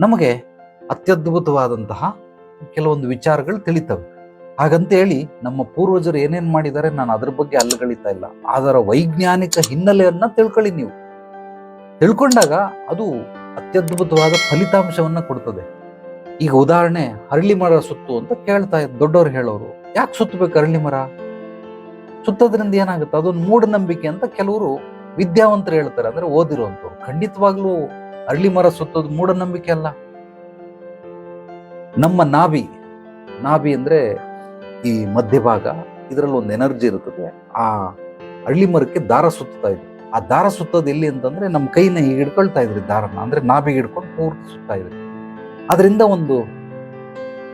ನಮಗೆ ಅತ್ಯದ್ಭುತವಾದಂತಹ ಕೆಲವೊಂದು ವಿಚಾರಗಳು ತಿಳಿತವೆ. ಹಾಗಂತೇಳಿ ನಮ್ಮ ಪೂರ್ವಜರು ಏನೇನ್ ಮಾಡಿದ್ದಾರೆ ನಾನು ಅದ್ರ ಬಗ್ಗೆ ಅಲ್ಲಗಳಿತಾ ಇಲ್ಲ. ಅದರ ವೈಜ್ಞಾನಿಕ ಹಿನ್ನೆಲೆಯನ್ನ ತಿಳ್ಕೊಳ್ಳಿ. ನೀವು ತಿಳ್ಕೊಂಡಾಗ ಅದು ಅತ್ಯದ್ಭುತವಾದ ಫಲಿತಾಂಶವನ್ನ ಕೊಡ್ತದೆ. ಈಗ ಉದಾಹರಣೆ, ಅರಳಿ ಮರ ಸುತ್ತು ಅಂತ ಕೇಳ್ತಾ ಇದ್ದ ದೊಡ್ಡವರು ಹೇಳೋರು. ಯಾಕೆ ಸುತ್ತಬೇಕು ಅರಳಿ ಮರ? ಸುತ್ತೋದ್ರಿಂದ ಏನಾಗುತ್ತೆ? ಅದೊಂದು ಮೂಢನಂಬಿಕೆ ಅಂತ ಕೆಲವರು ವಿದ್ಯಾವಂತರು ಹೇಳ್ತಾರೆ, ಅಂದ್ರೆ ಓದಿರುವಂತವ್ರು. ಖಂಡಿತವಾಗ್ಲೂ ಅರಳಿ ಮರ ಸುತ್ತೋದು ಮೂಢನಂಬಿಕೆ ಅಲ್ಲ. ನಮ್ಮ ನಾಭಿ ಅಂದ್ರೆ ಈ ಮಧ್ಯಭಾಗ, ಇದರಲ್ಲಿ ಒಂದು ಎನರ್ಜಿ ಇರುತ್ತದೆ. ಆ ಅರಳಿ ಮರಕ್ಕೆ ದಾರ ಸುತ್ತಾ ಇದ್ರು. ಆ ದಾರ ಸುತ್ತೋದು ಎಲ್ಲಿ ಅಂತಂದ್ರೆ ನಮ್ಮ ಕೈನ ಹೀಗೆ ಹಿಡ್ಕೊಳ್ತಾ ಇದ್ರಿ, ದಾರನ ಅಂದ್ರೆ ನಾಭಿಗೆ ಹಿಡ್ಕೊಂಡು ಪೂರ್ತಿ ಸುತ್ತಾ ಇದ್ರಿ. ಅದರಿಂದ ಒಂದು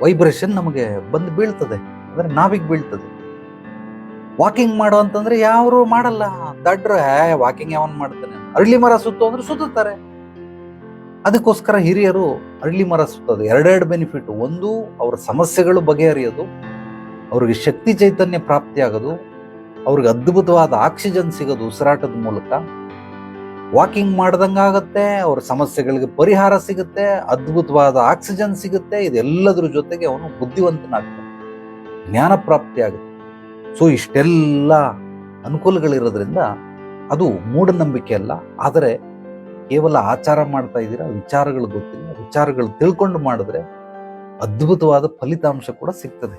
ವೈಬ್ರೇಷನ್ ನಮಗೆ ಬಂದು ಬೀಳ್ತದೆ, ಅಂದ್ರೆ ನಾಭಿಗೆ ಬೀಳ್ತದೆ. ವಾಕಿಂಗ್ ಮಾಡೋ ಅಂತಂದ್ರೆ ಯಾರು ಮಾಡಲ್ಲ, ದಡ್ರು ವಾಕಿಂಗ್ ಯಾವನ್ ಮಾಡ್ತಾನೆ. ಅರಳಿ ಮರ ಸುತ್ತು ಅಂದ್ರೆ ಸುತ್ತಾರೆ. ಅದಕ್ಕೋಸ್ಕರ ಹಿರಿಯರು ಅರಳಿ ಮರ ಸುತ್ತೋದು ಎರಡೆರಡು ಬೆನಿಫಿಟ್. ಒಂದು, ಅವ್ರ ಸಮಸ್ಯೆಗಳು ಬಗೆಹರಿಯೋದು, ಅವ್ರಿಗೆ ಶಕ್ತಿ ಚೈತನ್ಯ ಪ್ರಾಪ್ತಿ ಆಗೋದು, ಅವ್ರಿಗೆ ಅದ್ಭುತವಾದ ಆಕ್ಸಿಜನ್ ಸಿಗೋದು ಉಸಿರಾಟದ ಮೂಲಕ. ವಾಕಿಂಗ್ ಮಾಡ್ದಂಗಾಗತ್ತೆ, ಅವ್ರ ಸಮಸ್ಯೆಗಳಿಗೆ ಪರಿಹಾರ ಸಿಗುತ್ತೆ, ಅದ್ಭುತವಾದ ಆಕ್ಸಿಜನ್ ಸಿಗುತ್ತೆ. ಇದೆಲ್ಲದ್ರ ಜೊತೆಗೆ ಅವನು ಬುದ್ಧಿವಂತನಾಗ್ತಾನೆ, ಜ್ಞಾನ ಪ್ರಾಪ್ತಿ ಆಗುತ್ತೆ. ಸೊ ಇಷ್ಟೆಲ್ಲ ಅನುಕೂಲಗಳಿರೋದ್ರಿಂದ ಅದು ಮೂಢನಂಬಿಕೆ ಅಲ್ಲ. ಆದರೆ ಕೇವಲ ಆಚಾರ ಮಾಡ್ತಾ ಇದ್ದೀರಾ, ವಿಚಾರಗಳು ಗೊತ್ತಿಲ್ಲ. ವಿಚಾರಗಳು ತಿಳ್ಕೊಂಡು ಮಾಡಿದ್ರೆ ಅದ್ಭುತವಾದ ಫಲಿತಾಂಶ ಕೂಡ ಸಿಗ್ತದೆ.